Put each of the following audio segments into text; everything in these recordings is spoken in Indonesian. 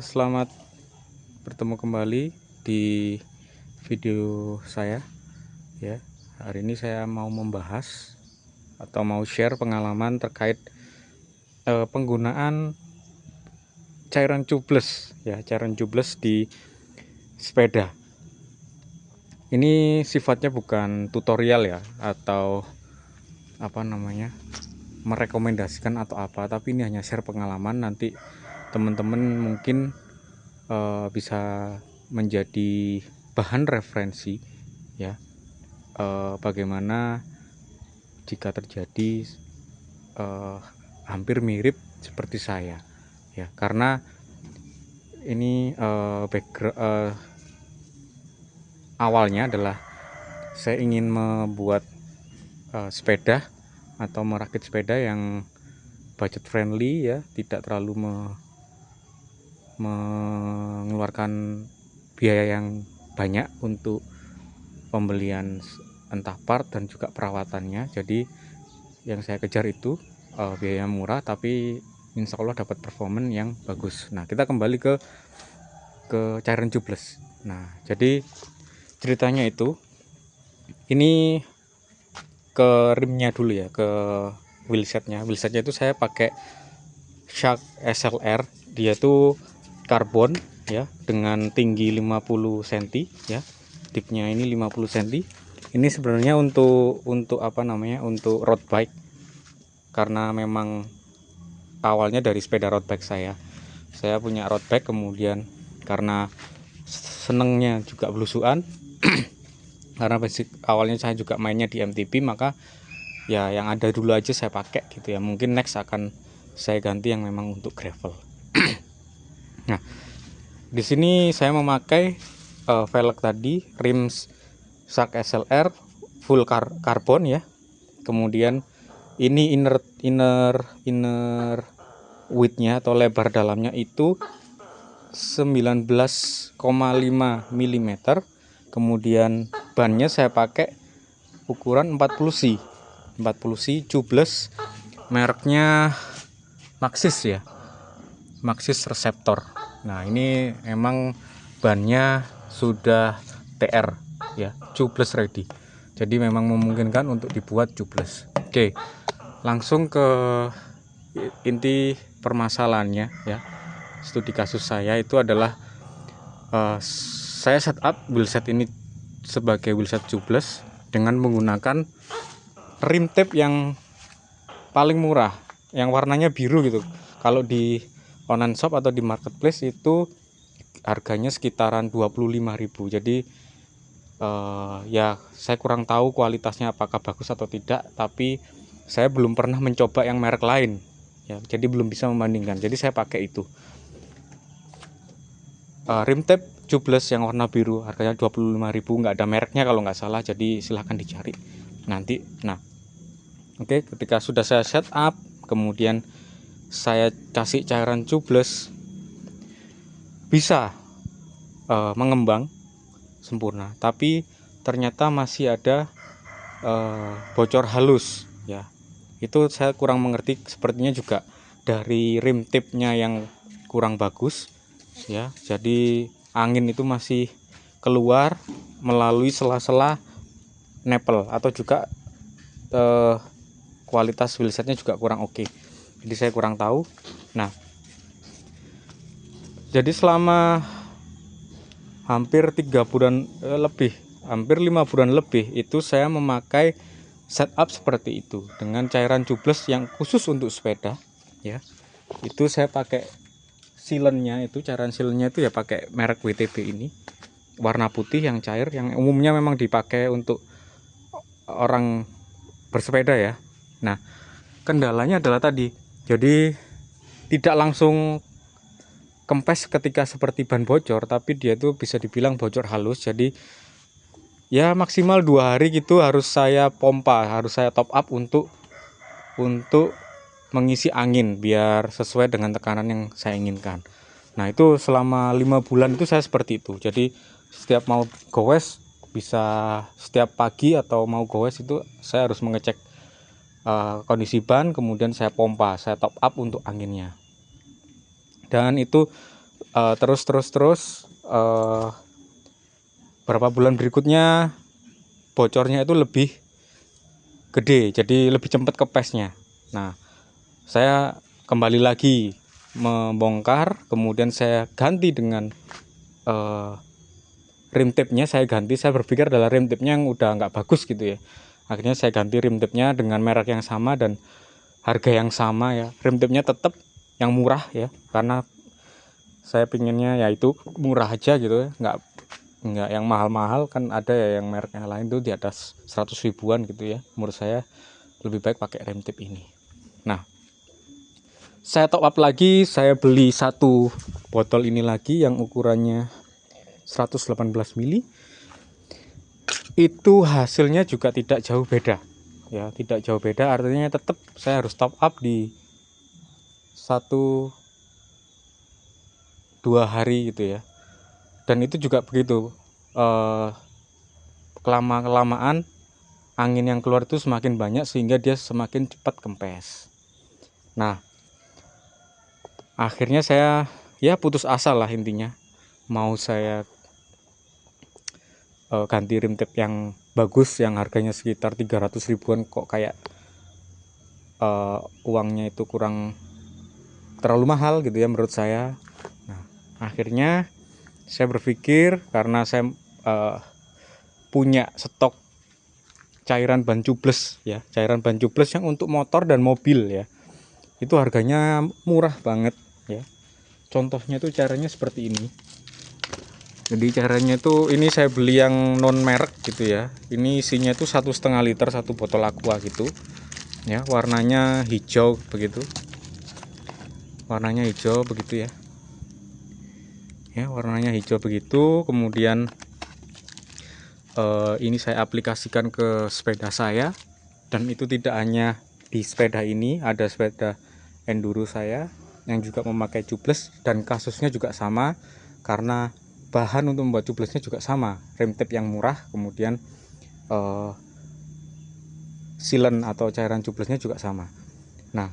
Selamat bertemu kembali di video saya ya. Hari ini saya mau membahas atau mau share pengalaman terkait penggunaan cairan tubeless ya, cairan tubeless di sepeda. Ini sifatnya bukan tutorial ya atau merekomendasikan atau apa, tapi ini hanya share pengalaman. Nanti teman-teman mungkin bisa menjadi bahan referensi ya, bagaimana jika terjadi hampir mirip seperti saya ya, karena ini awalnya adalah saya ingin membuat sepeda atau merakit sepeda yang budget friendly ya, tidak terlalu mengeluarkan biaya yang banyak untuk pembelian entah part dan juga perawatannya. Jadi yang saya kejar itu biaya murah tapi insya Allah dapat performance yang bagus. Nah, kita kembali ke cairan tubeless. Nah, jadi ceritanya itu, ini ke rimnya dulu ya, ke wheelsetnya itu saya pakai Shark SLR. Dia tuh karbon ya, dengan tinggi 50 cm ya, tipnya ini 50 cm. Ini sebenarnya untuk untuk road bike, karena memang awalnya dari sepeda road bike. Saya punya road bike, kemudian karena senengnya juga belusuan karena basic awalnya saya juga mainnya di MTB, maka ya yang ada dulu aja saya pakai gitu ya. Mungkin next akan saya ganti yang memang untuk gravel. Nah, di sini saya memakai velg tadi, rim Shark SLR full karbon ya. Kemudian ini inner widthnya atau lebar dalamnya itu 19,5 mm. Kemudian bannya saya pakai ukuran 40 C tubeless, mereknya Maxxis ya, Maxxis Receptor. Nah, ini emang bannya sudah TR ya, tubeless ready. Jadi memang memungkinkan untuk dibuat tubeless. Oke, langsung ke inti permasalahannya ya. Studi kasus saya itu adalah saya setup wheelset ini sebagai wheelset tubeless dengan menggunakan rim tape yang paling murah, yang warnanya biru gitu. Kalau di online shop atau di marketplace itu harganya sekitaran 25.000. Jadi ya saya kurang tahu kualitasnya apakah bagus atau tidak, tapi saya belum pernah mencoba yang merek lain ya, jadi belum bisa membandingkan. Jadi saya pakai itu rim tape tubeless yang warna biru, harganya 25.000, nggak ada mereknya kalau nggak salah, jadi silahkan dicari nanti. Nah, oke, ketika sudah saya setup, kemudian saya kasih cairan tubeless, bisa mengembang sempurna, tapi ternyata masih ada bocor halus ya. Itu saya kurang mengerti, sepertinya juga dari rim tip-nya yang kurang bagus ya. Jadi angin itu masih keluar melalui sela-sela nepel, atau juga kualitas wheelsetnya juga kurang oke. Jadi saya kurang tahu. Nah, jadi selama hampir 3 bulan lebih, hampir 5 bulan lebih, itu saya memakai setup seperti itu dengan cairan tubeless yang khusus untuk sepeda ya. Itu saya pakai sealannya, itu cairan sealannya itu ya pakai merek WTB ini, warna putih yang cair, yang umumnya memang dipakai untuk orang bersepeda ya. Nah, kendalanya adalah tadi, jadi tidak langsung kempes ketika seperti ban bocor, tapi dia tuh bisa dibilang bocor halus. Jadi ya maksimal 2 hari gitu harus saya pompa, harus saya top up untuk mengisi angin biar sesuai dengan tekanan yang saya inginkan. Nah, itu selama 5 bulan itu saya seperti itu. Jadi setiap mau goes, bisa setiap pagi atau mau goes itu saya harus mengecek kondisi ban, kemudian saya pompa, saya top up untuk anginnya. dan itu terus berapa bulan berikutnya bocornya itu lebih gede, jadi lebih cepat kepesnya. Nah, saya kembali lagi membongkar, kemudian saya ganti dengan rim tape-nya saya ganti. Saya berpikir adalah rim tape-nya yang udah nggak bagus gitu ya. Akhirnya saya ganti rim tape-nya dengan merek yang sama dan harga yang sama ya. Rim tape-nya tetap yang murah ya, karena saya pinginnya ya itu murah aja gitu ya, nggak yang mahal-mahal. Kan ada ya yang merek yang lain tuh di atas 100 ribuan gitu ya. Menurut saya lebih baik pakai rim tape ini. Nah, saya top up lagi, saya beli satu botol ini lagi yang ukurannya 118 mili. Itu hasilnya juga tidak jauh beda ya, tidak jauh beda, artinya tetap saya harus top up di 1-2 hari gitu ya. Dan itu juga begitu, kelamaan angin yang keluar itu semakin banyak sehingga dia semakin cepat kempes. Nah, akhirnya saya ya putus asa lah intinya. Mau saya ganti rim tape yang bagus yang harganya sekitar 300 ribuan kok kayak uangnya itu kurang terlalu mahal gitu ya menurut saya. Nah, akhirnya saya berpikir karena saya punya stok cairan ban cubles ya, cairan ban cubles yang untuk motor dan mobil ya, itu harganya murah banget ya. Contohnya tuh cairannya seperti ini. Jadi cairannya itu ini saya beli yang non merek gitu ya. Ini isinya itu 1,5 liter satu botol aqua gitu ya, warnanya hijau begitu, warnanya hijau begitu ya, warnanya hijau begitu. Kemudian ini saya aplikasikan ke sepeda saya, dan itu tidak hanya di sepeda ini, ada sepeda enduro saya yang juga memakai cubles dan kasusnya juga sama, karena bahan untuk membuat cublesnya juga sama, rim tape yang murah, kemudian sealant atau cairan cublesnya juga sama. Nah,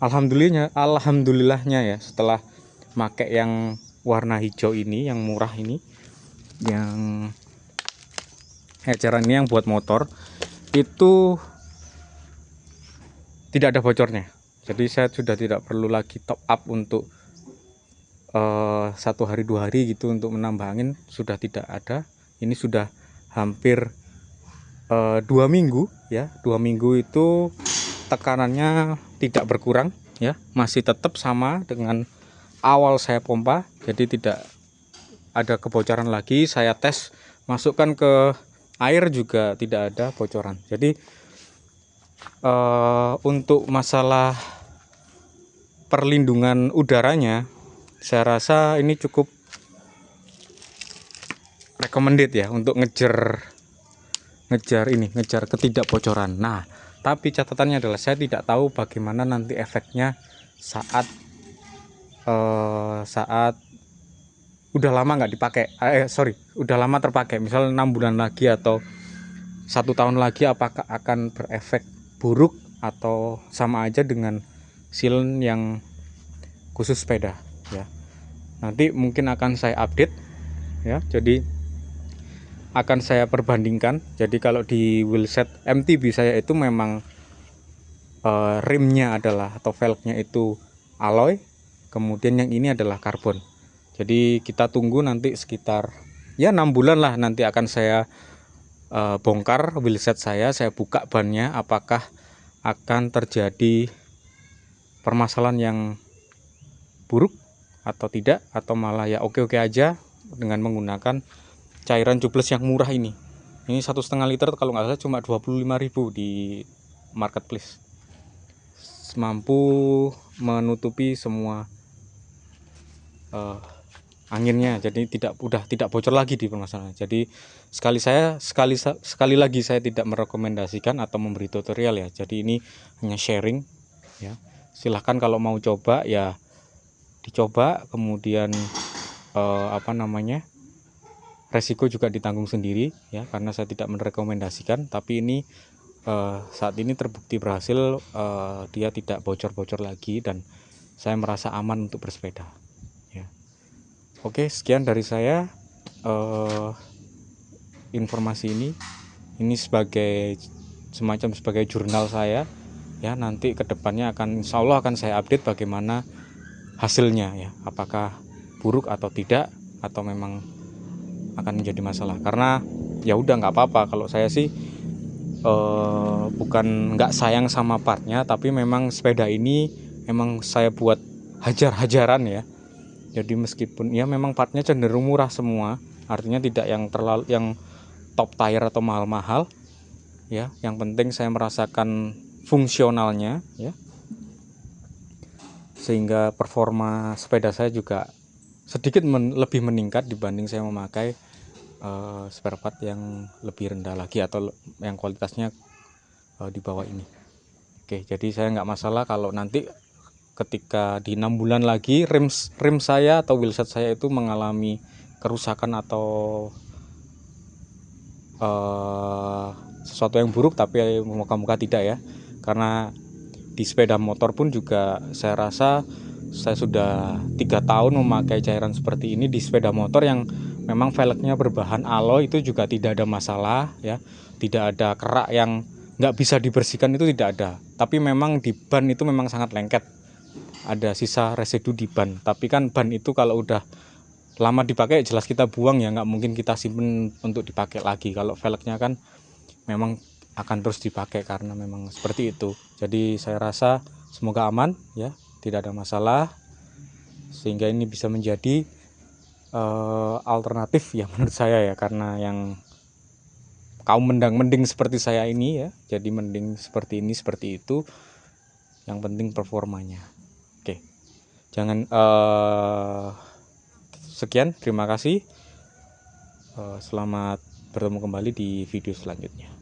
alhamdulillahnya ya, setelah pakai yang warna hijau ini, yang murah ini, yang eceran ini yang buat motor, itu tidak ada bocornya. Jadi saya sudah tidak perlu lagi top up untuk 1 hari 2 hari gitu untuk menambah angin, sudah tidak ada. Ini sudah hampir 2 minggu ya, 2 minggu itu tekanannya tidak berkurang ya, masih tetap sama dengan awal saya pompa. Jadi tidak ada kebocoran lagi. Saya tes masukkan ke air juga tidak ada bocoran. Jadi untuk masalah perlindungan udaranya, saya rasa ini cukup recommended ya untuk ngejar ketidakbocoran. Nah, tapi catatannya adalah saya tidak tahu bagaimana nanti efeknya saat udah lama nggak dipakai, udah lama terpakai, misal 6 bulan lagi atau 1 tahun lagi, apakah akan berefek buruk atau sama aja dengan sealant yang khusus sepeda ya. Nanti mungkin akan saya update ya, jadi akan saya perbandingkan. Jadi kalau di wheelset MTB saya itu memang rimnya adalah atau velgnya itu alloy, kemudian yang ini adalah karbon. Jadi kita tunggu nanti sekitar ya 6 bulan lah, nanti akan saya bongkar wheelset saya buka bannya, apakah akan terjadi permasalahan yang buruk atau tidak, atau malah ya oke-oke aja dengan menggunakan cairan cubles yang murah ini. Ini 1,5 liter kalau nggak salah cuma 25.000 di marketplace, mampu menutupi semua anginnya, jadi tidak bocor lagi di permasalahan. Jadi sekali lagi saya tidak merekomendasikan atau memberi tutorial ya. Jadi ini hanya sharing ya. Silahkan kalau mau coba ya dicoba, kemudian resiko juga ditanggung sendiri ya, karena saya tidak merekomendasikan. Tapi ini saat ini terbukti berhasil, dia tidak bocor-bocor lagi dan saya merasa aman untuk bersepeda ya. Oke, sekian dari saya informasi ini sebagai semacam sebagai jurnal saya ya. Nanti kedepannya insya Allah akan saya update bagaimana hasilnya ya, apakah buruk atau tidak, atau memang akan menjadi masalah. Karena ya udah nggak apa-apa, kalau saya sih bukan nggak sayang sama partnya, tapi memang sepeda ini memang saya buat hajar-hajaran ya. Jadi meskipun ya memang partnya cenderung murah semua, artinya tidak yang terlalu yang top tier atau mahal-mahal ya. Yang penting saya merasakan fungsionalnya ya, sehingga performa sepeda saya juga sedikit lebih meningkat dibanding saya memakai spare part yang lebih rendah lagi atau yang kualitasnya di bawah ini. Oke, jadi saya nggak masalah kalau nanti ketika di 6 bulan lagi rim saya atau wheelset saya itu mengalami kerusakan atau sesuatu yang buruk, tapi moga-moga tidak ya. Karena di sepeda motor pun juga saya rasa saya sudah 3 tahun memakai cairan seperti ini. Di sepeda motor yang memang velgnya berbahan alloy itu juga tidak ada masalah ya, tidak ada kerak yang nggak bisa dibersihkan, itu tidak ada. Tapi memang di ban itu memang sangat lengket, ada sisa residu di ban. Tapi kan ban itu kalau udah lama dipakai jelas kita buang ya, nggak mungkin kita simpen untuk dipakai lagi. Kalau velgnya kan memang akan terus dipakai karena memang seperti itu. Jadi saya rasa semoga aman ya, tidak ada masalah, sehingga ini bisa menjadi alternatif ya menurut saya ya. Karena yang kaum mending seperti saya ini ya, jadi mending seperti ini seperti itu, yang penting performanya. Oke, jangan sekian, terima kasih, selamat bertemu kembali di video selanjutnya.